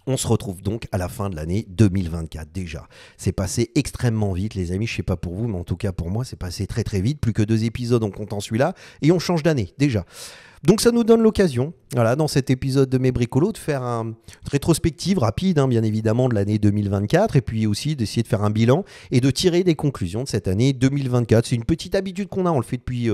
On se retrouve donc à la fin de l'année 2024 déjà. C'est passé extrêmement vite les amis, je sais pas pour vous, mais en tout cas pour moi c'est passé très très vite. Plus que 2 épisodes en comptant celui-là et on change d'année déjà. Donc ça nous donne l'occasion, voilà, dans cet épisode de Mes Bricolos, de faire une rétrospective rapide, bien évidemment, de l'année 2024, et puis aussi d'essayer de faire un bilan et de tirer des conclusions de cette année 2024. C'est une petite habitude qu'on a, on le fait depuis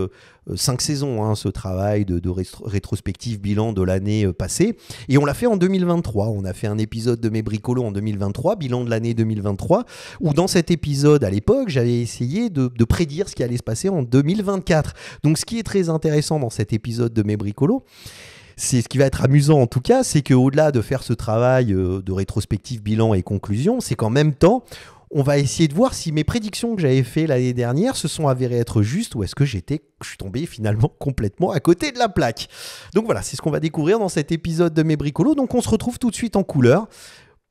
5 saisons, ce travail de rétrospective bilan de l'année passée, et on l'a fait en 2023. On a fait un épisode de Mes Bricolos en 2023, bilan de l'année 2023, où dans cet épisode, à l'époque, j'avais essayé de prédire ce qui allait se passer en 2024. Donc ce qui est très intéressant dans cet épisode de Mes Bricolos, c'est ce qui va être amusant en tout cas, c'est qu'au-delà de faire ce travail de rétrospective, bilan et conclusion, c'est qu'en même temps, on va essayer de voir si mes prédictions que j'avais fait l'année dernière se sont avérées être justes ou est-ce que je suis tombé finalement complètement à côté de la plaque. Donc voilà, c'est ce qu'on va découvrir dans cet épisode de Mes Bricolos. Donc on se retrouve tout de suite en couleur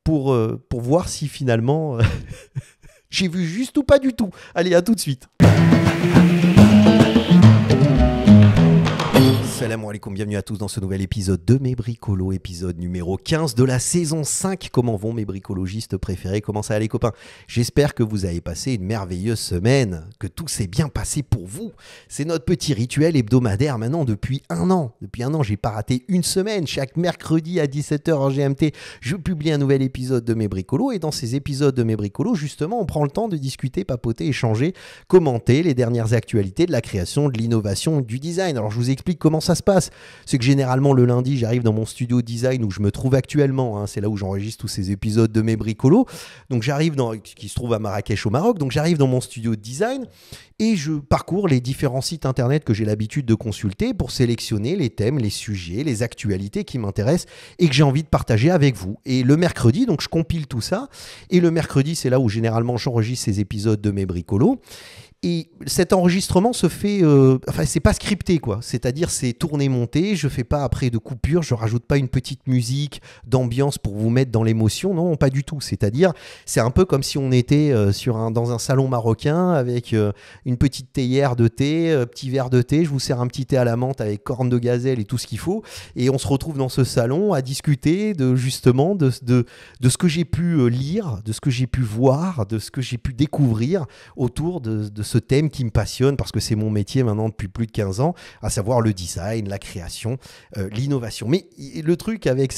pour voir si finalement j'ai vu juste ou pas du tout. Allez, à tout de suite. Salam alaikum, bienvenue à tous dans ce nouvel épisode de Mes Bricolos, épisode numéro 15 de la saison 5. Comment vont mes bricologistes préférés? Comment ça va les copains? J'espère que vous avez passé une merveilleuse semaine, que tout s'est bien passé pour vous. C'est notre petit rituel hebdomadaire maintenant depuis un an. Depuis un an, j'ai pas raté une semaine. Chaque mercredi à 17h en GMT, je publie un nouvel épisode de Mes Bricolos. Et dans ces épisodes de Mes Bricolos, justement, on prend le temps de discuter, papoter, échanger, commenter les dernières actualités de la création, de l'innovation, du design. Alors je vous explique comment ça se passe. C'est que généralement le lundi j'arrive dans mon studio design où je me trouve actuellement, c'est là où j'enregistre tous ces épisodes de Mes Bricolos, donc j'arrive qui se trouve à Marrakech au Maroc, donc j'arrive dans mon studio de design et je parcours les différents sites internet que j'ai l'habitude de consulter pour sélectionner les thèmes, les sujets, les actualités qui m'intéressent et que j'ai envie de partager avec vous. Et le mercredi, donc je compile tout ça, et le mercredi c'est là où généralement j'enregistre ces épisodes de Mes Bricolos. Et cet enregistrement se fait, c'est pas scripté quoi, c'est-à-dire c'est tourné monté, je fais pas après de coupure, je rajoute pas une petite musique d'ambiance pour vous mettre dans l'émotion, non pas du tout, c'est-à-dire c'est un peu comme si on était dans un salon marocain avec une petite théière de thé, petit verre de thé, je vous sers un petit thé à la menthe avec cornes de gazelle et tout ce qu'il faut, et on se retrouve dans ce salon à discuter de justement de ce que j'ai pu lire, de ce que j'ai pu voir, de ce que j'ai pu découvrir autour de ce thème qui me passionne parce que c'est mon métier maintenant depuis plus de 15 ans, à savoir le design, la création, l'innovation. Mais le truc avec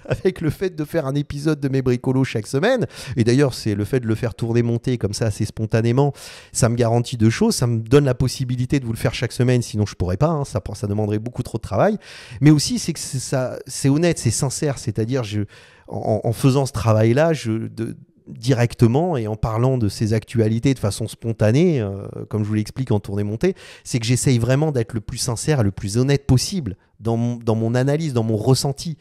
avec le fait de faire un épisode de Mes Bricolos chaque semaine, et d'ailleurs c'est le fait de le faire tourner, monter comme ça assez spontanément, ça me garantit deux choses, ça me donne la possibilité de vous le faire chaque semaine, sinon je pourrais pas, ça demanderait beaucoup trop de travail, mais aussi c'est que c'est honnête, c'est sincère, c'est-à-dire en faisant ce travail-là, directement et en parlant de ces actualités de façon spontanée, comme je vous l'explique en tournée-montée, c'est que j'essaye vraiment d'être le plus sincère et le plus honnête possible dans mon analyse, dans mon ressenti.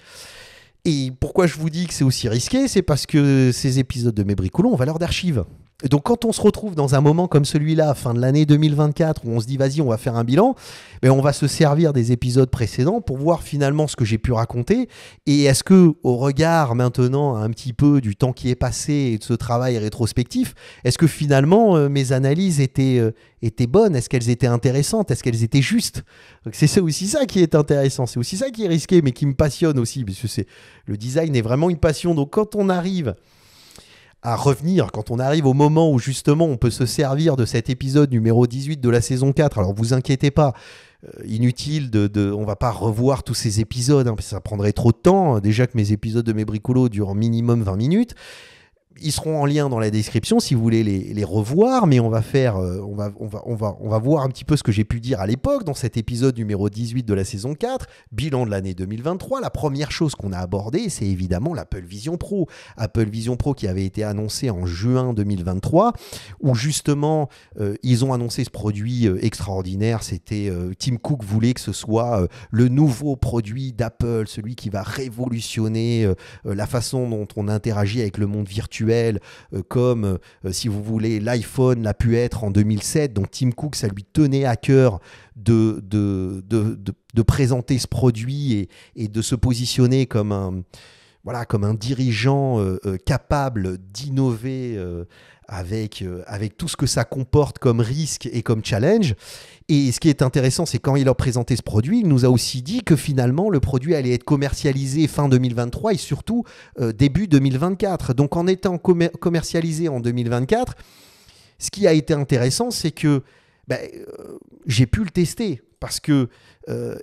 Et pourquoi je vous dis que c'est aussi risqué, c'est parce que ces épisodes de Mes Bricolos ont valeur d'archive. Et donc quand on se retrouve dans un moment comme celui-là, fin de l'année 2024, où on se dit vas-y on va faire un bilan, on va se servir des épisodes précédents pour voir finalement ce que j'ai pu raconter, et est-ce que au regard maintenant un petit peu du temps qui est passé et de ce travail rétrospectif, est-ce que finalement mes analyses étaient bonnes, est-ce qu'elles étaient intéressantes, est-ce qu'elles étaient justes? Donc c'est aussi ça qui est intéressant, c'est aussi ça qui est risqué mais qui me passionne aussi, parce que le design est vraiment une passion. Donc quand on arrive à revenir, quand on arrive au moment où justement on peut se servir de cet épisode numéro 18 de la saison 4, alors vous inquiétez pas, inutile on va pas revoir tous ces épisodes, parce que ça prendrait trop de temps, déjà que mes épisodes de Mes Bricolos durent minimum 20 minutes. Ils seront en lien dans la description si vous voulez les revoir, mais on va voir un petit peu ce que j'ai pu dire à l'époque dans cet épisode numéro 18 de la saison 4, bilan de l'année 2023. La première chose qu'on a abordée, c'est évidemment l'Apple Vision Pro. Apple Vision Pro qui avait été annoncé en juin 2023, où justement ils ont annoncé ce produit extraordinaire. C'était Tim Cook voulait que ce soit le nouveau produit d'Apple, celui qui va révolutionner la façon dont on interagit avec le monde virtuel, comme si vous voulez l'iPhone l'a pu être en 2007. Donc Tim Cook, ça lui tenait à cœur de présenter ce produit et de se positionner comme voilà, comme un dirigeant capable d'innover avec tout ce que ça comporte comme risque et comme challenge. Et ce qui est intéressant, c'est quand il a présenté ce produit, il nous a aussi dit que finalement, le produit allait être commercialisé fin 2023 et surtout début 2024. Donc en étant commercialisé en 2024, ce qui a été intéressant, c'est que j'ai pu le tester parce que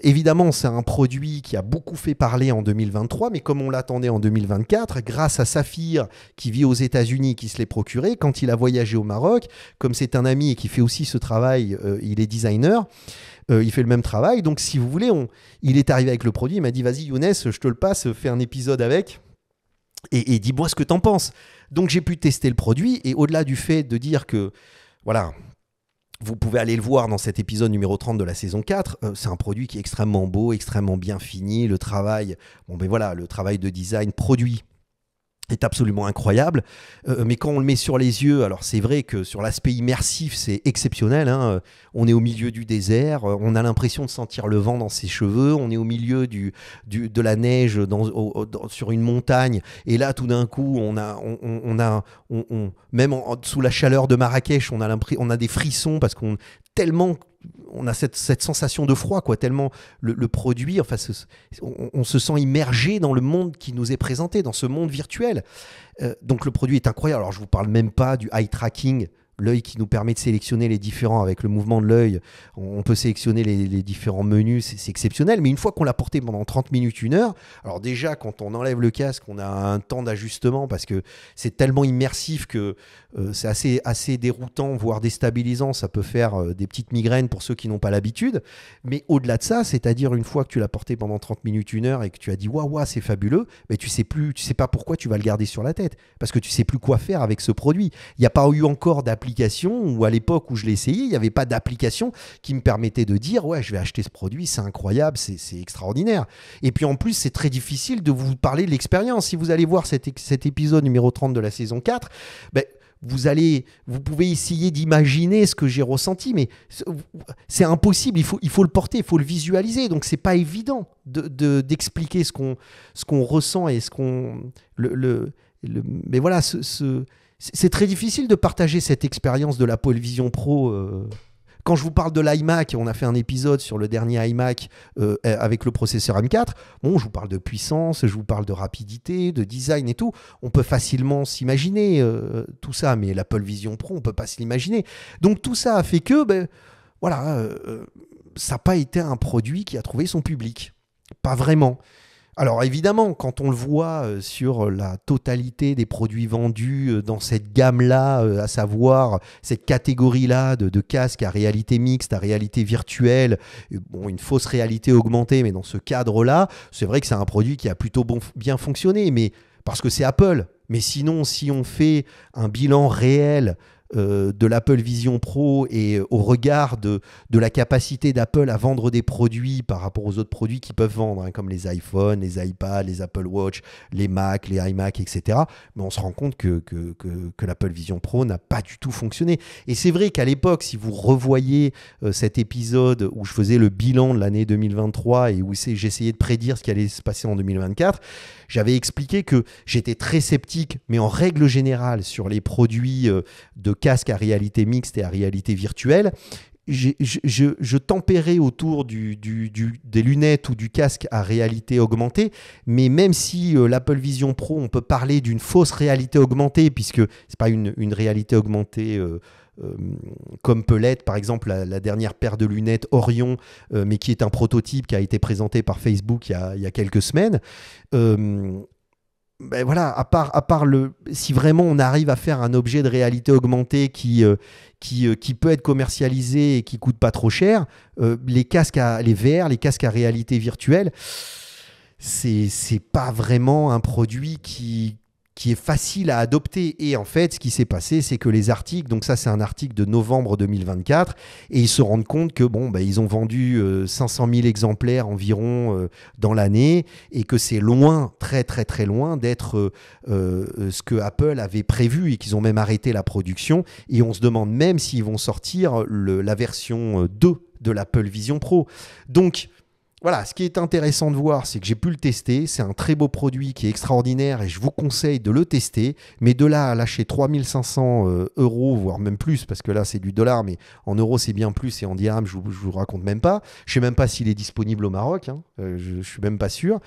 évidemment c'est un produit qui a beaucoup fait parler en 2023, mais comme on l'attendait en 2024, grâce à Saphir qui vit aux États-Unis, qui se l'est procuré, quand il a voyagé au Maroc, comme c'est un ami et qui fait aussi ce travail, il est designer, il fait le même travail, donc si vous voulez, il est arrivé avec le produit, il m'a dit vas-y Younes, je te le passe, fais un épisode avec et dis-moi ce que t'en penses. Donc j'ai pu tester le produit et au-delà du fait de dire que voilà, vous pouvez aller le voir dans cet épisode numéro 30 de la saison 4. C'est un produit qui est extrêmement beau, extrêmement bien fini. Le travail, le travail de design produit est absolument incroyable. Mais quand on le met sur les yeux, alors c'est vrai que sur l'aspect immersif, c'est exceptionnel. Hein. On est au milieu du désert, on a l'impression de sentir le vent dans ses cheveux, on est au milieu de la neige sur une montagne. Et là, tout d'un coup, même sous la chaleur de Marrakech, on a des frissons parce on a cette sensation de froid, quoi, tellement le produit, enfin, on se sent immergé dans le monde qui nous est présenté, dans ce monde virtuel. Donc le produit est incroyable. Alors je ne vous parle même pas du eye tracking, l'œil qui nous permet de sélectionner les différents, avec le mouvement de l'œil, on peut sélectionner les différents menus, c'est exceptionnel. Mais une fois qu'on l'a porté pendant 30 minutes, 1 heure, alors déjà quand on enlève le casque, on a un temps d'ajustement parce que c'est tellement immersif que c'est assez déroutant, voire déstabilisant. Ça peut faire des petites migraines pour ceux qui n'ont pas l'habitude. Mais au-delà de ça, c'est-à-dire une fois que tu l'as porté pendant 30 minutes, 1 heure et que tu as dit waouh, c'est fabuleux, mais tu sais pas pourquoi tu vas le garder sur la tête parce que tu sais plus quoi faire avec ce produit. Il n'y a pas eu encore d'application, ou à l'époque où je l'ai essayé, il n'y avait pas d'application qui me permettait de dire ouais, je vais acheter ce produit, c'est incroyable, c'est extraordinaire. Et puis en plus, c'est très difficile de vous parler de l'expérience. Si vous allez voir cet épisode numéro 30 de la saison 4, vous pouvez essayer d'imaginer ce que j'ai ressenti, mais c'est impossible. Il faut le porter, il faut le visualiser. Donc c'est pas évident d'expliquer ce qu'on ressent et ce qu'on mais voilà, c'est très difficile de partager cette expérience de l'Apple Vision Pro. Quand je vous parle de l'iMac, on a fait un épisode sur le dernier iMac avec le processeur M4. Bon, je vous parle de puissance, je vous parle de rapidité, de design et tout. On peut facilement s'imaginer tout ça, mais l'Apple Vision Pro, on ne peut pas se l'imaginer. Donc tout ça a fait que, ça n'a pas été un produit qui a trouvé son public. Pas vraiment. Alors évidemment, quand on le voit sur la totalité des produits vendus dans cette gamme-là, à savoir cette catégorie-là de casques à réalité mixte, à réalité virtuelle, une fausse réalité augmentée, mais dans ce cadre-là, c'est vrai que c'est un produit qui a plutôt bien fonctionné, mais parce que c'est Apple. Mais sinon, si on fait un bilan réel de l'Apple Vision Pro et au regard de la capacité d'Apple à vendre des produits par rapport aux autres produits qu'ils peuvent vendre, hein, comme les iPhones, les iPads, les Apple Watch, les Mac, les iMac, etc. Mais on se rend compte que l'Apple Vision Pro n'a pas du tout fonctionné. Et c'est vrai qu'à l'époque, si vous revoyez cet épisode où je faisais le bilan de l'année 2023 et où j'essayais de prédire ce qui allait se passer en 2024, j'avais expliqué que j'étais très sceptique, mais en règle générale, sur les produits de casques à réalité mixte et à réalité virtuelle. Je tempérais autour des lunettes ou du casque à réalité augmentée, mais même si l'Apple Vision Pro, on peut parler d'une fausse réalité augmentée, puisque ce n'est pas une réalité augmentée comme peut l'être par exemple la dernière paire de lunettes Orion, mais qui est un prototype qui a été présenté par Facebook il y a quelques semaines. Voilà, à part si vraiment on arrive à faire un objet de réalité augmentée qui peut être commercialisé et qui coûte pas trop cher, les VR, les casques à réalité virtuelle, c'est pas vraiment un produit qui est facile à adopter. Et en fait, ce qui s'est passé, c'est que les articles, donc ça c'est un article de novembre 2024, et ils se rendent compte que ils ont vendu 500 000 exemplaires environ dans l'année, et que c'est loin, très très très loin d'être ce que Apple avait prévu, et qu'ils ont même arrêté la production. Et on se demande même s'ils vont sortir la version 2 de l'Apple Vision Pro. Donc voilà, ce qui est intéressant de voir, c'est que j'ai pu le tester. C'est un très beau produit qui est extraordinaire et je vous conseille de le tester. Mais de là à lâcher 3500 euros, voire même plus, parce que là c'est du dollar, mais en euros c'est bien plus et en dirhams, je vous raconte même pas. Je sais même pas s'il est disponible au Maroc, hein. Je suis même pas sûr.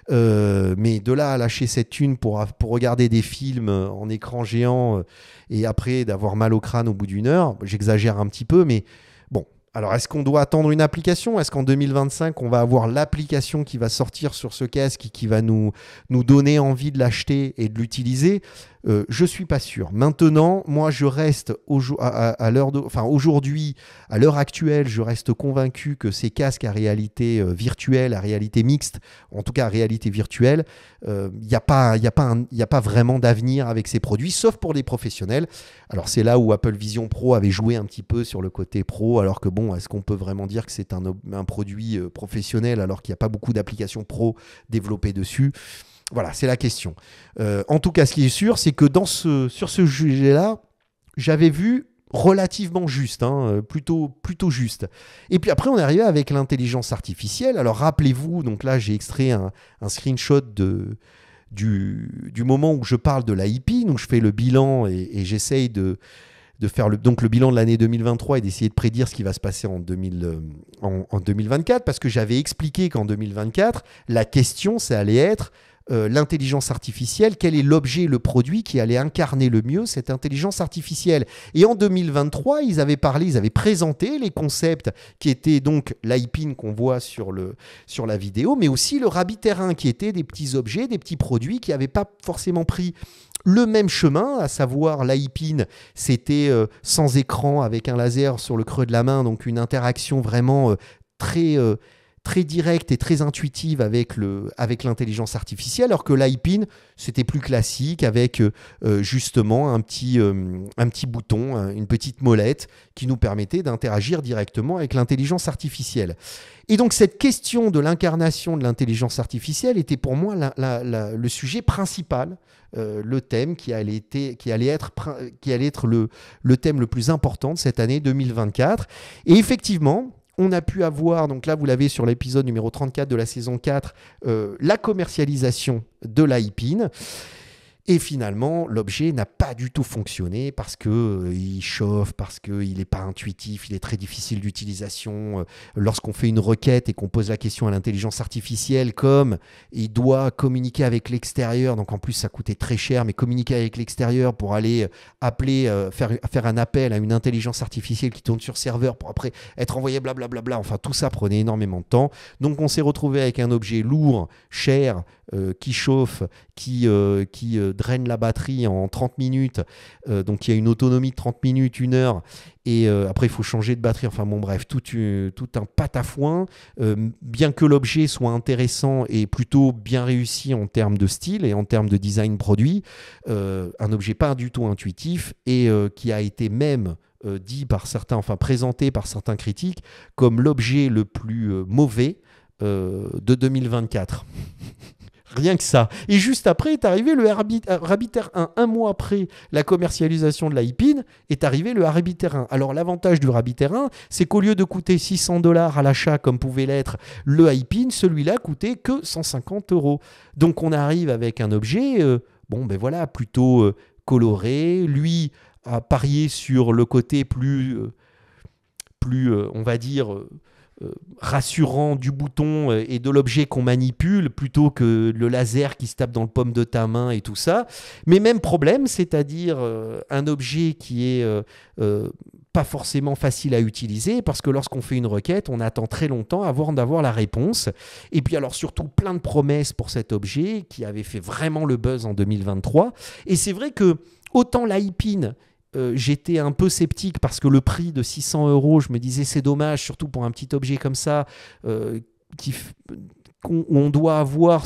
Mais de là à lâcher cette thune pour regarder des films en écran géant et après d'avoir mal au crâne au bout d'une heure, j'exagère un petit peu, mais bon. Alors, est-ce qu'on doit attendre une application? Est-ce qu'en 2025, on va avoir l'application qui va sortir sur ce casque et qui va nous donner envie de l'acheter et de l'utiliser? Je ne suis pas sûr. Maintenant, moi, je reste aujourd'hui, à l'heure actuelle, je reste convaincu que ces casques à réalité virtuelle, à réalité mixte, en tout cas à réalité virtuelle, il n'y a pas vraiment d'avenir avec ces produits, sauf pour les professionnels. Alors, c'est là où Apple Vision Pro avait joué un petit peu sur le côté pro, alors que bon, est-ce qu'on peut vraiment dire que c'est un produit professionnel alors qu'il n'y a pas beaucoup d'applications pro développées dessus? Voilà, c'est la question. En tout cas, ce qui est sûr, c'est que sur ce sujet-là, j'avais vu relativement juste, hein, plutôt juste. Et puis après, on est arrivé avec l'intelligence artificielle. Alors rappelez-vous, donc là, j'ai extrait un screenshot du moment où je parle de l'IP, donc je fais le bilan et j'essaye de faire le bilan de l'année 2023 et d'essayer de prédire ce qui va se passer en 2024, parce que j'avais expliqué qu'en 2024, la question, ça allait être l'intelligence artificielle, quel est l'objet, le produit qui allait incarner le mieux cette intelligence artificielle. Et en 2023, ils avaient présenté les concepts qui étaient donc l'iPin qu'on voit sur la vidéo, mais aussi le Rabbit R1 qui étaient des petits objets, des petits produits qui n'avaient pas forcément pris le même chemin, à savoir l'iPin, c'était sans écran avec un laser sur le creux de la main, donc une interaction vraiment très directe et très intuitive avec l'intelligence artificielle, alors que l'iPin, c'était plus classique avec justement un petit bouton, une petite molette qui nous permettait d'interagir directement avec l'intelligence artificielle. Et donc cette question de l'incarnation de l'intelligence artificielle était pour moi le sujet principal, le thème qui allait être le thème le plus important de cette année 2024. Et effectivement, on a pu avoir, donc là vous l'avez sur l'épisode numéro 34 de la saison 4, la commercialisation de l'iPin. Et finalement, l'objet n'a pas du tout fonctionné parce qu'il chauffe, parce qu'il n'est pas intuitif, il est très difficile d'utilisation. Lorsqu'on fait une requête et qu'on pose la question à l'intelligence artificielle, comme il doit communiquer avec l'extérieur, donc en plus ça coûtait très cher, mais communiquer avec l'extérieur pour aller appeler, faire un appel à une intelligence artificielle qui tourne sur serveur pour après être envoyé blablabla, enfin tout ça prenait énormément de temps. Donc on s'est retrouvé avec un objet lourd, cher, qui chauffe, qui draine la batterie en 30 minutes, donc il y a une autonomie de 30 minutes, 1 heure, et après il faut changer de batterie, enfin bon bref, tout un patafouin, bien que l'objet soit intéressant et plutôt bien réussi en termes de style et en termes de design produit, un objet pas du tout intuitif et qui a été même présenté par certains critiques comme l'objet le plus mauvais de 2024. Rien que ça. Et juste après est arrivé le Rabbit R1. Un mois après la commercialisation de l'iPin est arrivé le Rabbit R1. Alors l'avantage du Rabbit R1, c'est qu'au lieu de coûter 600 $ à l'achat comme pouvait l'être le iPin, celui-là coûtait que 150 €. Donc on arrive avec un objet, plutôt coloré. Lui a parié sur le côté plus on va dire rassurant du bouton et de l'objet qu'on manipule plutôt que le laser qui se tape dans le paume de ta main et tout ça. Mais même problème, c'est-à-dire un objet qui est pas forcément facile à utiliser parce que lorsqu'on fait une requête, on attend très longtemps avant d'avoir la réponse. Et puis alors surtout plein de promesses pour cet objet qui avait fait vraiment le buzz en 2023. Et c'est vrai que autant l'iPin, j'étais un peu sceptique parce que le prix de 600 €, je me disais c'est dommage, surtout pour un petit objet comme ça, où on doit avoir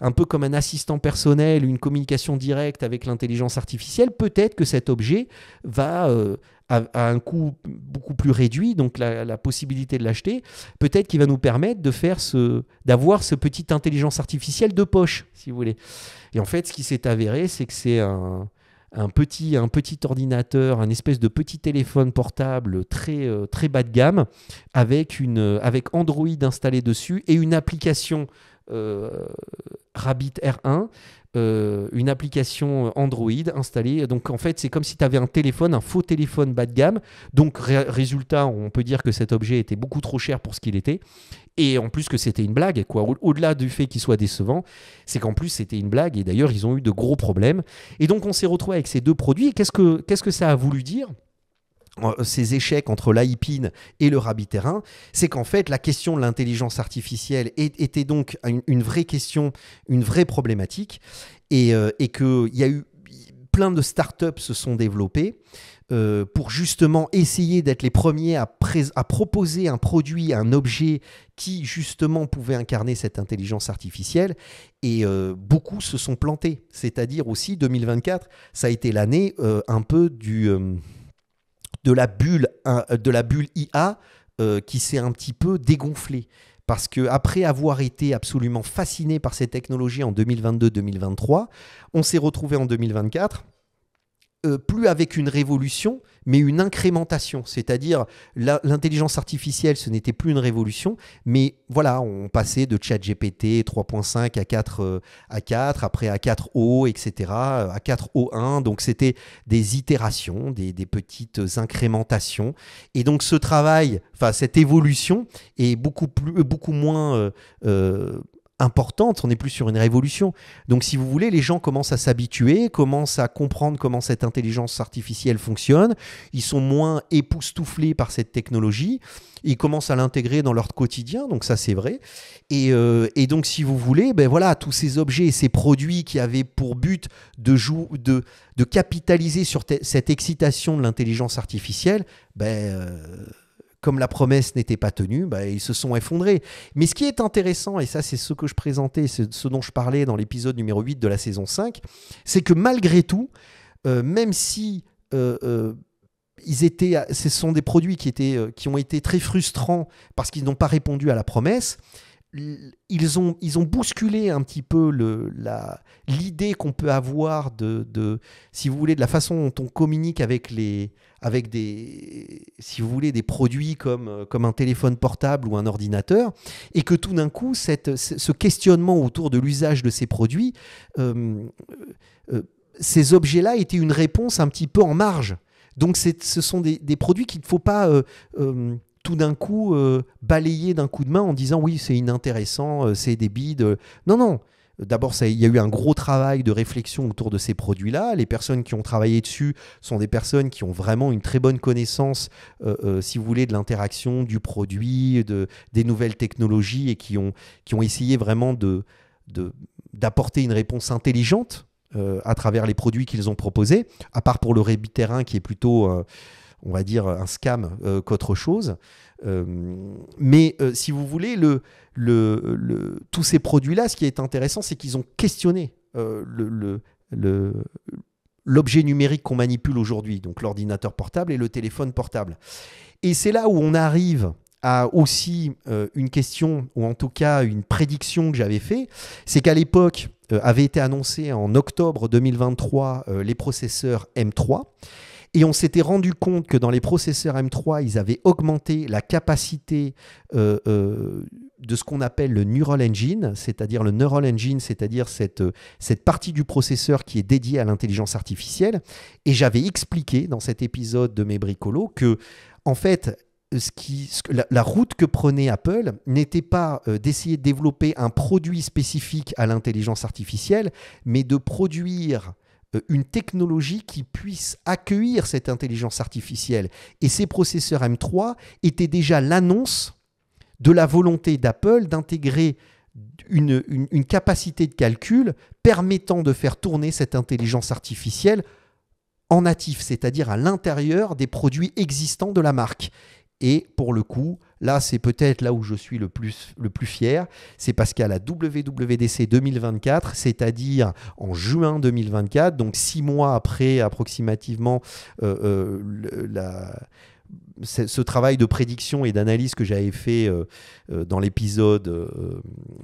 un peu comme un assistant personnel, une communication directe avec l'intelligence artificielle. Peut-être que cet objet va à un coût beaucoup plus réduit, donc la possibilité de l'acheter, peut-être qu'il va nous permettre d'avoir ce petite intelligence artificielle de poche, si vous voulez. Et en fait, ce qui s'est avéré, c'est que c'est un petit ordinateur, un espèce de petit téléphone portable très bas de gamme avec Android installé dessus et une application Rabbit R1, une application Android installée. Donc en fait, c'est comme si tu avais un faux téléphone bas de gamme. Donc résultat, on peut dire que cet objet était beaucoup trop cher pour ce qu'il était. Et en plus que c'était une blague, quoi. Au-delà du fait qu'il soit décevant, c'est qu'en plus c'était une blague. Et d'ailleurs, ils ont eu de gros problèmes. Et donc on s'est retrouvé avec ces deux produits. Qu'est-ce que ça a voulu dire ? Ces échecs entre l'iPin et le Rabbit R1, c'est qu'en fait la question de l'intelligence artificielle était donc une vraie question, une vraie problématique, et qu'il y a eu plein de startups se sont développées pour justement essayer d'être les premiers à proposer un produit, un objet qui justement pouvait incarner cette intelligence artificielle, et beaucoup se sont plantés. C'est-à-dire aussi 2024, ça a été l'année un peu de la bulle IA qui s'est un petit peu dégonflée. Parce qu'après avoir été absolument fasciné par ces technologies en 2022-2023, on s'est retrouvé en 2024 plus avec une révolution, mais une incrémentation. C'est-à-dire, l'intelligence artificielle, ce n'était plus une révolution, mais voilà, on passait de ChatGPT 3.5 à 4, après à 4O, etc., à 4O1. Donc, c'était des itérations, des petites incrémentations. Et donc, ce travail, cette évolution est beaucoup moins importante, on n'est plus sur une révolution. Donc si vous voulez, les gens commencent à s'habituer, commencent à comprendre comment cette intelligence artificielle fonctionne, ils sont moins époustouflés par cette technologie, ils commencent à l'intégrer dans leur quotidien, donc ça c'est vrai. Et donc si vous voulez, voilà, tous ces objets et ces produits qui avaient pour but de capitaliser sur cette excitation de l'intelligence artificielle, comme la promesse n'était pas tenue, ils se sont effondrés. Mais ce qui est intéressant, et ça c'est ce que je présentais, c'est ce dont je parlais dans l'épisode numéro 8 de la saison 5, c'est que malgré tout, même si ce sont des produits qui ont été très frustrants parce qu'ils n'ont pas répondu à la promesse, ils ont bousculé un petit peu l'idée qu'on peut avoir si vous voulez, de la façon dont on communique avec si vous voulez, des produits comme un téléphone portable ou un ordinateur, et que tout d'un coup, ce questionnement autour de l'usage de ces produits, ces objets-là étaient une réponse un petit peu en marge. Donc ce sont des produits qu'il ne faut pas tout d'un coup balayer d'un coup de main en disant oui, c'est inintéressant, c'est des bides. Non. D'abord, il y a eu un gros travail de réflexion autour de ces produits-là. Les personnes qui ont travaillé dessus sont des personnes qui ont vraiment une très bonne connaissance, si vous voulez, de l'interaction du produit, des nouvelles technologies, et qui ont essayé vraiment d'apporter une réponse intelligente à travers les produits qu'ils ont proposés, à part pour le Rabbit R1 qui est plutôt, on va dire, un scam qu'autre chose. Mais si vous voulez, tous ces produits-là, ce qui est intéressant, c'est qu'ils ont questionné l'objet numérique qu'on manipule aujourd'hui, donc l'ordinateur portable et le téléphone portable. Et c'est là où on arrive à aussi une question, ou en tout cas une prédiction que j'avais fait, c'est qu'à l'époque, avait été annoncé en octobre 2023 les processeurs M3. Et on s'était rendu compte que dans les processeurs M3, ils avaient augmenté la capacité de ce qu'on appelle le Neural Engine, c'est-à-dire le Neural Engine, c'est-à-dire cette partie du processeur qui est dédiée à l'intelligence artificielle. Et j'avais expliqué dans cet épisode de Mes Bricolos que, en fait, la route que prenait Apple n'était pas d'essayer de développer un produit spécifique à l'intelligence artificielle, mais de produire une technologie qui puisse accueillir cette intelligence artificielle. Et ces processeurs M3 étaient déjà l'annonce de la volonté d'Apple d'intégrer une capacité de calcul permettant de faire tourner cette intelligence artificielle en natif, c'est-à-dire à l'intérieur des produits existants de la marque. Et pour le coup, là, c'est peut-être là où je suis le plus fier, c'est parce qu'à la WWDC 2024, c'est-à-dire en juin 2024, donc 6 mois après approximativement ce travail de prédiction et d'analyse que j'avais fait dans l'épisode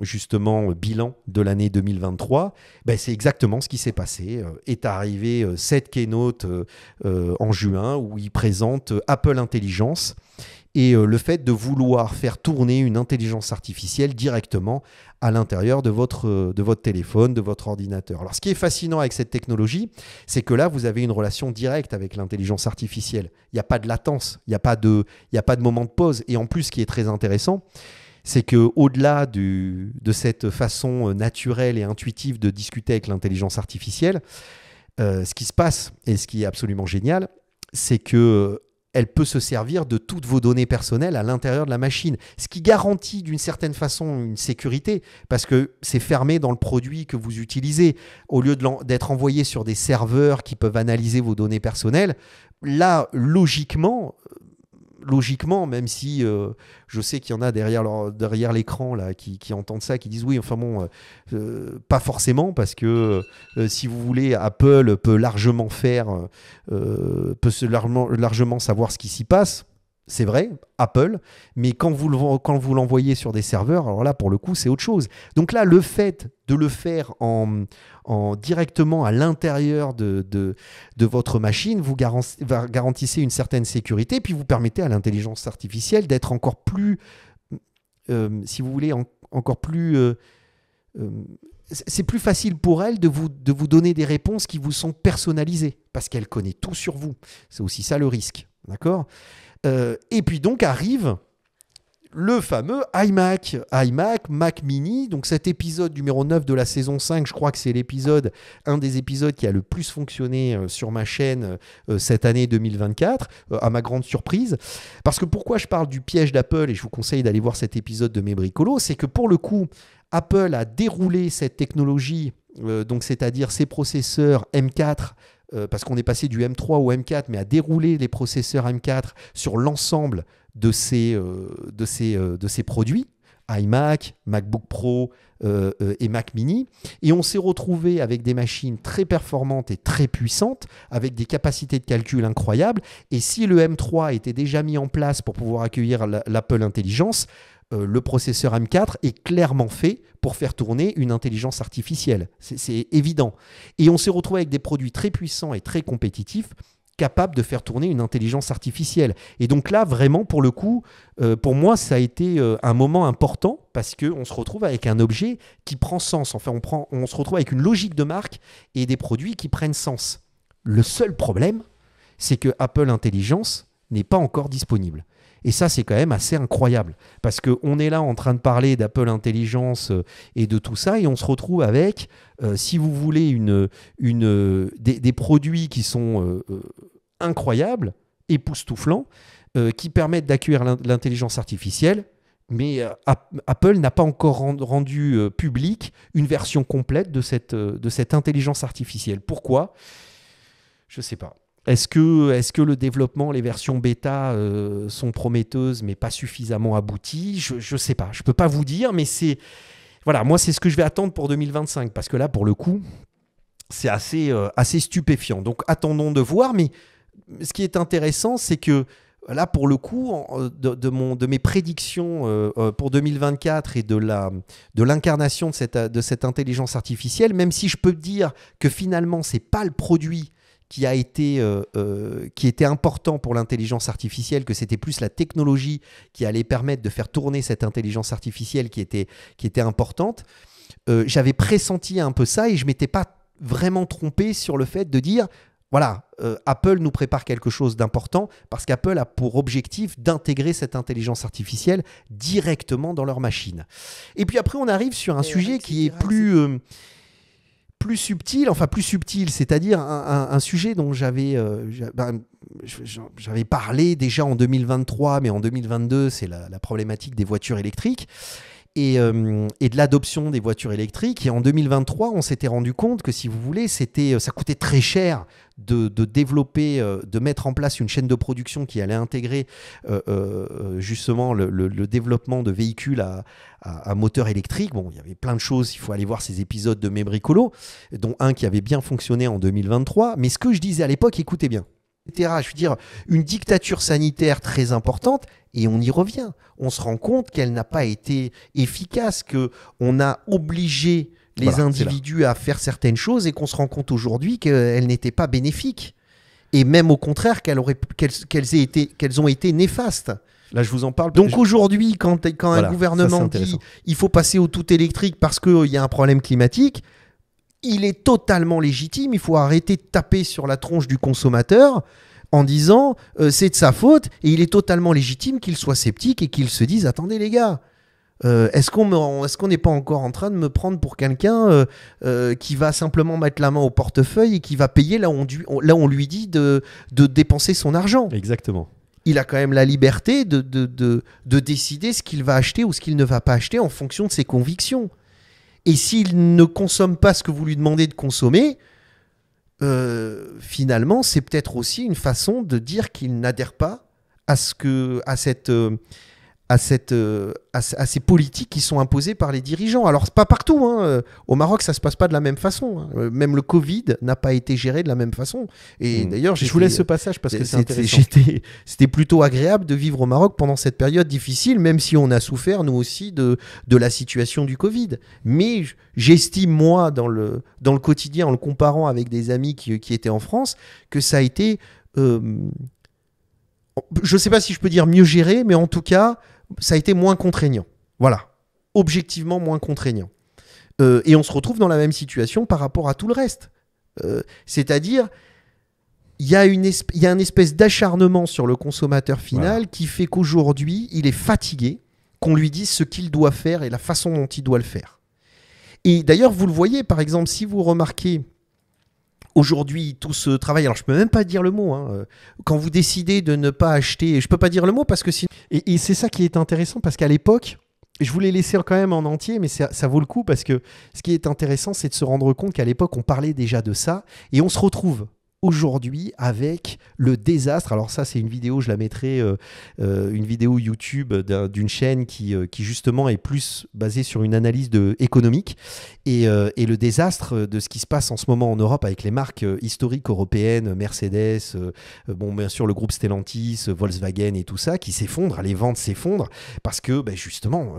justement bilan de l'année 2023, ben c'est exactement ce qui s'est passé. Est arrivé cette keynote en juin où il présente Apple Intelligence et le fait de vouloir faire tourner une intelligence artificielle directement à l'intérieur de votre téléphone, de votre ordinateur. Alors, ce qui est fascinant avec cette technologie, c'est que là, vous avez une relation directe avec l'intelligence artificielle. Il n'y a pas de latence, il n'y a pas de moment de pause. Et en plus, ce qui est très intéressant, c'est qu'au-delà de cette façon naturelle et intuitive de discuter avec l'intelligence artificielle, ce qui se passe et ce qui est absolument génial, c'est que elle peut se servir de toutes vos données personnelles à l'intérieur de la machine, ce qui garantit d'une certaine façon une sécurité, parce que c'est fermé dans le produit que vous utilisez. Au lieu d'être envoyé sur des serveurs qui peuvent analyser vos données personnelles, là, logiquement, même si je sais qu'il y en a derrière l'écran là, qui entendent ça, qui disent oui, enfin bon, pas forcément, parce que si vous voulez, Apple peut largement largement savoir ce qui s'y passe. C'est vrai, Apple, mais quand vous l'envoyez sur des serveurs, alors là, pour le coup, c'est autre chose. Donc là, le fait de le faire directement à l'intérieur de votre machine, vous garantissez une certaine sécurité, puis vous permettez à l'intelligence artificielle d'être encore plus, si vous voulez, encore plus... c'est plus facile pour elle de vous donner des réponses qui vous sont personnalisées, parce qu'elle connaît tout sur vous. C'est aussi ça le risque, d'accord ? Et puis donc arrive le fameux iMac, Mac Mini. Donc cet épisode numéro 9 de la saison 5, je crois que c'est un des épisodes qui a le plus fonctionné sur ma chaîne cette année 2024, à ma grande surprise. Parce que pourquoi je parle du piège d'Apple, et je vous conseille d'aller voir cet épisode de Mes Bricolos, c'est que pour le coup, Apple a déroulé cette technologie, donc c'est-à-dire ses processeurs M4, parce qu'on est passé du M3 au M4, mais à dérouler les processeurs M4 sur l'ensemble de ces produits, iMac, MacBook Pro et Mac Mini. Et on s'est retrouvé avec des machines très performantes et très puissantes, avec des capacités de calcul incroyables. Et si le M3 était déjà mis en place pour pouvoir accueillir l'Apple Intelligence, le processeur M4 est clairement fait pour faire tourner une intelligence artificielle. C'est évident. Et on s'est retrouvé avec des produits très puissants et très compétitifs, capables de faire tourner une intelligence artificielle. Et donc là, vraiment, pour le coup, pour moi, ça a été un moment important, parce qu'on se retrouve avec un objet qui prend sens. Enfin, on se retrouve avec une logique de marque et des produits qui prennent sens. Le seul problème, c'est que Apple Intelligence n'est pas encore disponible. Et ça, c'est quand même assez incroyable, parce qu'on est là en train de parler d'Apple Intelligence et de tout ça, et on se retrouve avec, si vous voulez, des produits qui sont incroyables, époustouflants, qui permettent d'accueillir l'intelligence artificielle, mais Apple n'a pas encore rendu public une version complète de cette intelligence artificielle. Pourquoi ? Je ne sais pas. Est-ce que le développement, les versions bêta sont prometteuses mais pas suffisamment abouties ? Je ne sais pas. Je ne peux pas vous dire, mais voilà, moi, c'est ce que je vais attendre pour 2025, parce que là, pour le coup, c'est assez stupéfiant. Donc, attendons de voir. Mais ce qui est intéressant, c'est que là, pour le coup, de mes prédictions pour 2024 et de l'incarnation de cette intelligence artificielle, même si je peux dire que finalement, ce n'est pas le produit qui était important pour l'intelligence artificielle, que c'était plus la technologie qui allait permettre de faire tourner cette intelligence artificielle qui était importante. J'avais pressenti un peu ça et je ne m'étais pas vraiment trompé sur le fait de dire, voilà, Apple nous prépare quelque chose d'important, parce qu'Apple a pour objectif d'intégrer cette intelligence artificielle directement dans leur machine. Et puis après, on arrive sur un sujet qui est plus subtil, c'est-à-dire un sujet dont j'avais parlé déjà en 2023, mais en 2022, c'est la problématique des voitures électriques et de l'adoption des voitures électriques. Et en 2023, on s'était rendu compte que, si vous voulez, ça coûtait très cher de développer, de mettre en place une chaîne de production qui allait intégrer justement le développement de véhicules à moteur électrique. Bon, il y avait plein de choses, il faut aller voir ces épisodes de Mes Bricolos, dont un qui avait bien fonctionné en 2023. Mais ce que je disais à l'époque, écoutez bien, etc. Je veux dire, une dictature sanitaire très importante, et on y revient. On se rend compte qu'elle n'a pas été efficace, qu'on a obligé les individus à faire certaines choses et qu'on se rend compte aujourd'hui qu'elles n'étaient pas bénéfiques. Et même au contraire, qu'elles ont été néfastes. Là, je vous en parle. Donc aujourd'hui, quand un gouvernement dit il faut passer au tout électrique parce qu'il y a un problème climatique, il est totalement légitime. Il faut arrêter de taper sur la tronche du consommateur en disant c'est de sa faute, et il est totalement légitime qu'il soit sceptique et qu'il se dise attendez les gars, est-ce qu'on n'est pas encore en train de me prendre pour quelqu'un qui va simplement mettre la main au portefeuille et qui va payer là où on lui dit de dépenser son argent. Exactement. Il a quand même la liberté de décider ce qu'il va acheter ou ce qu'il ne va pas acheter en fonction de ses convictions. Et s'il ne consomme pas ce que vous lui demandez de consommer, finalement, c'est peut-être aussi une façon de dire qu'il n'adhère pas à ces politiques qui sont imposées par les dirigeants. Alors, c'est pas partout. Au Maroc, ça se passe pas de la même façon. Même le Covid n'a pas été géré de la même façon. Et d'ailleurs, je vous laisse ce passage parce que c'est intéressant. C'était plutôt agréable de vivre au Maroc pendant cette période difficile, même si on a souffert, nous aussi, de la situation du Covid. Mais j'estime, moi, dans le quotidien, en le comparant avec des amis qui étaient en France, que ça a été... je ne sais pas si je peux dire mieux géré, mais en tout cas, ça a été moins contraignant. Voilà, objectivement moins contraignant. Et on se retrouve dans la même situation par rapport à tout le reste. C'est-à-dire, il y a un espèce d'acharnement sur le consommateur final qui fait qu'aujourd'hui, il est fatigué qu'on lui dise ce qu'il doit faire et la façon dont il doit le faire. Et d'ailleurs, vous le voyez, par exemple, si vous remarquez aujourd'hui, tout ce travail, alors je ne peux même pas dire le mot, quand vous décidez de ne pas acheter, je ne peux pas dire le mot parce que sinon... Et c'est ça qui est intéressant parce qu'à l'époque, je voulais laisser quand même en entier, mais ça vaut le coup parce que ce qui est intéressant, c'est de se rendre compte qu'à l'époque, on parlait déjà de ça et on se retrouve aujourd'hui avec le désastre. Alors ça, c'est une vidéo, je la mettrai, une vidéo YouTube d'une chaîne qui justement est plus basée sur une analyse économique et le désastre de ce qui se passe en ce moment en Europe avec les marques historiques européennes, Mercedes, bien sûr le groupe Stellantis, Volkswagen et tout ça, qui s'effondrent, les ventes s'effondrent parce que justement,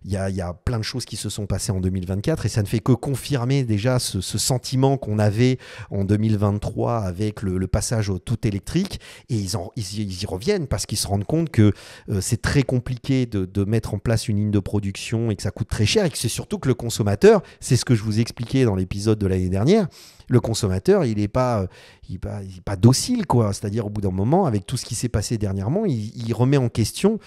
y a plein de choses qui se sont passées en 2024 et ça ne fait que confirmer déjà ce sentiment qu'on avait en 2023 avec le passage au tout électrique, et ils y reviennent parce qu'ils se rendent compte que c'est très compliqué de mettre en place une ligne de production et que ça coûte très cher, et que c'est surtout que le consommateur, c'est ce que je vous expliquais dans l'épisode de l'année dernière, le consommateur, il n'est pas docile, quoi. C'est-à-dire, au bout d'un moment, avec tout ce qui s'est passé dernièrement, il remet en question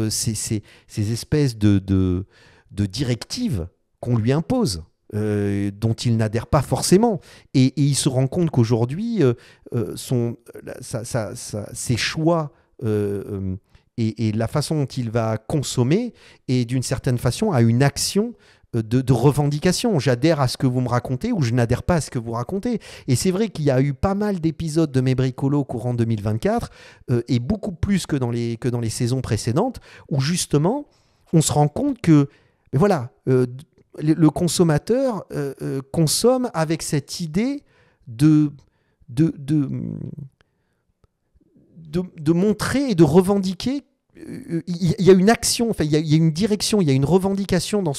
ces espèces de directives qu'on lui impose. Dont il n'adhère pas forcément. Et il se rend compte qu'aujourd'hui, ses choix et la façon dont il va consommer est d'une certaine façon à une action de revendication. J'adhère à ce que vous me racontez ou je n'adhère pas à ce que vous racontez. Et c'est vrai qu'il y a eu pas mal d'épisodes de Mes Bricolos courant 2024 et beaucoup plus que dans les saisons précédentes où justement, on se rend compte que voilà, le consommateur consomme avec cette idée de montrer et de revendiquer. Il y a une action, enfin, il y a une direction, il y a une revendication dans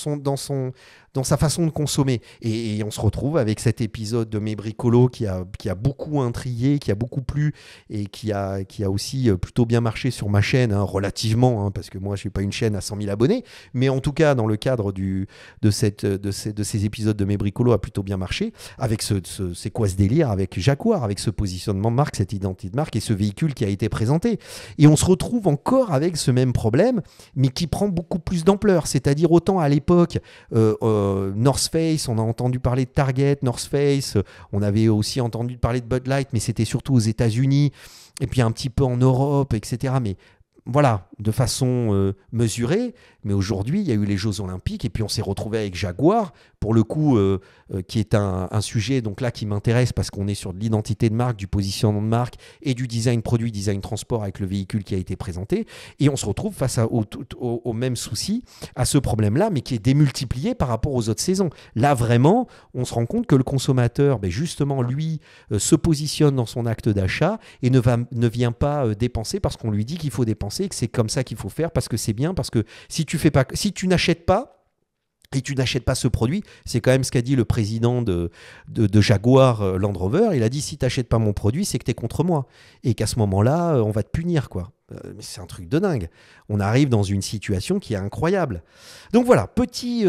sa façon de consommer. Et on se retrouve avec cet épisode de Mes Bricolos qui a beaucoup intrigué, qui a beaucoup plu et qui a aussi plutôt bien marché sur ma chaîne, relativement, parce que moi je n'ai pas une chaîne à 100 000 abonnés, mais en tout cas dans le cadre de ces épisodes de Mes Bricolos a plutôt bien marché, avec c'est quoi ce délire avec Jaguar, avec ce positionnement de marque, cette identité de marque et ce véhicule qui a été présenté. Et on se retrouve encore avec ce même problème, mais qui prend beaucoup plus d'ampleur. C'est-à-dire autant à l'époque, North Face, on a entendu parler de Target, North Face, on avait aussi entendu parler de Bud Light, mais c'était surtout aux États-Unis, et puis un petit peu en Europe, etc. Mais voilà, de façon mesurée. Mais aujourd'hui, il y a eu les Jeux Olympiques et puis on s'est retrouvé avec Jaguar, pour le coup, qui est un sujet donc là qui m'intéresse parce qu'on est sur de l'identité de marque, du positionnement de marque et du design produit, design transport avec le véhicule qui a été présenté. Et on se retrouve face au même souci, à ce problème-là, mais qui est démultiplié par rapport aux autres saisons. Là, vraiment, on se rend compte que le consommateur, justement, lui, se positionne dans son acte d'achat et ne vient pas dépenser parce qu'on lui dit qu'il faut dépenser et que c'est comme ça qu'il faut faire parce que c'est bien, parce que si tu n'achètes pas, et tu n'achètes pas ce produit, c'est quand même ce qu'a dit le président de Jaguar Land Rover. Il a dit, si tu n'achètes pas mon produit, c'est que tu es contre moi. Et qu'à ce moment-là, on va te punir, quoi. Mais c'est un truc de dingue. On arrive dans une situation qui est incroyable. Donc voilà, petit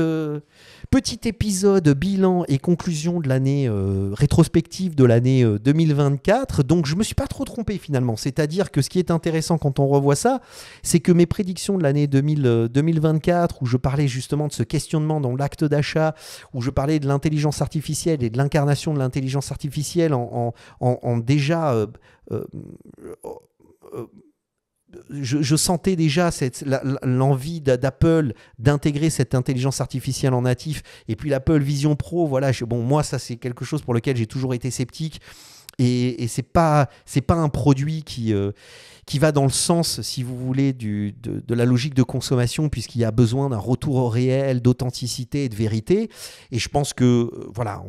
épisode bilan et conclusion de l'année rétrospective de l'année 2024. Donc je ne me suis pas trop trompé finalement. C'est-à-dire que ce qui est intéressant quand on revoit ça, c'est que mes prédictions de l'année 2024, où je parlais justement de ce questionnement dans l'acte d'achat, où je parlais de l'intelligence artificielle et de l'incarnation de l'intelligence artificielle en déjà... je sentais déjà l'envie d'Apple d'intégrer cette intelligence artificielle en natif. Et puis l'Apple Vision Pro, voilà, moi, ça, c'est quelque chose pour lequel j'ai toujours été sceptique. Et c'est pas un produit qui va dans le sens, si vous voulez, de la logique de consommation, puisqu'il y a besoin d'un retour au réel, d'authenticité et de vérité. Et je pense que voilà,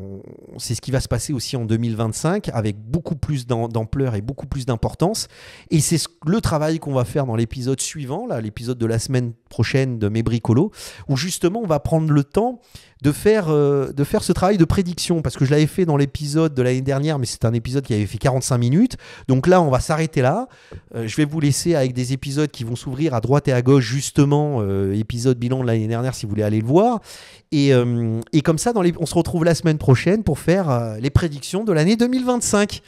c'est ce qui va se passer aussi en 2025, avec beaucoup plus d'ampleur et beaucoup plus d'importance. Et c'est le travail qu'on va faire dans l'épisode suivant, là, l'épisode de la semaine prochaine de Mes Bricolos, où justement on va prendre le temps de faire ce travail de prédiction, parce que je l'avais fait dans l'épisode de l'année dernière, mais c'est un épisode qui avait fait 45 minutes. Donc là, on va s'arrêter là. Je vais vous laisser avec des épisodes qui vont s'ouvrir à droite et à gauche, justement, épisode bilan de l'année dernière, si vous voulez aller le voir. Et comme ça, on se retrouve la semaine prochaine pour faire les prédictions de l'année 2025.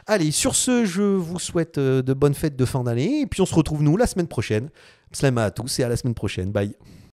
Allez, sur ce, je vous souhaite de bonnes fêtes de fin d'année, et puis on se retrouve, nous, la semaine prochaine. Slama à tous et à la semaine prochaine. Bye.